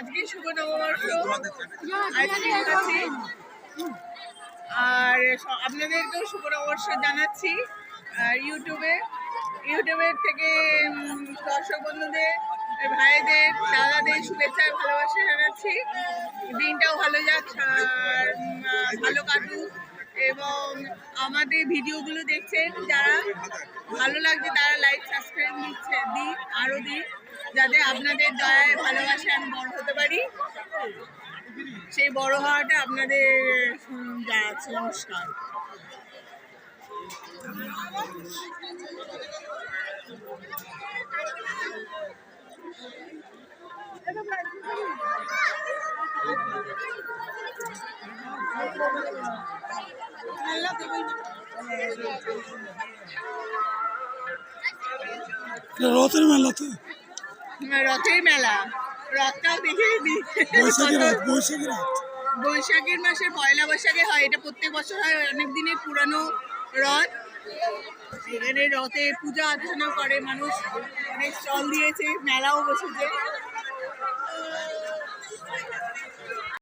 আজকে শুভ নববর্ষ। আর আপনাদেরকেও শুভ নববর্ষ জানাচ্ছি। আর ইউটিউবের থেকে দর্শক বন্ধুদের, ভাইদের, দাদাদের শুভেচ্ছা ভালোবাসা জানাচ্ছি। দিনটাও ভালো যাক, আর ভালো কাটুক। এবং আমাদের ভিডিওগুলো দেখছেন যারা, ভালো লাগছে তারা লাইক সাবস্ক্রাইব দিন, আরও দিন, যাতে আপনাদের দয়ায় ভালোবাসায় আমি বড় হতে পারি। সেই বড় হওয়াটা আপনাদের জানাচ্ছি। নমস্কার। রথের মেলা তো, রথের মেলা, রথটাও দেখে বৈশাখের মাসের পয়লা বৈশাখে হয়। এটা প্রত্যেক বছর হয়, অনেক দিনের পুরানো রথ। এখানে রথে পূজা অর্চনা করে মানুষ, অনেক স্টল দিয়েছে, মেলাও বসেছে।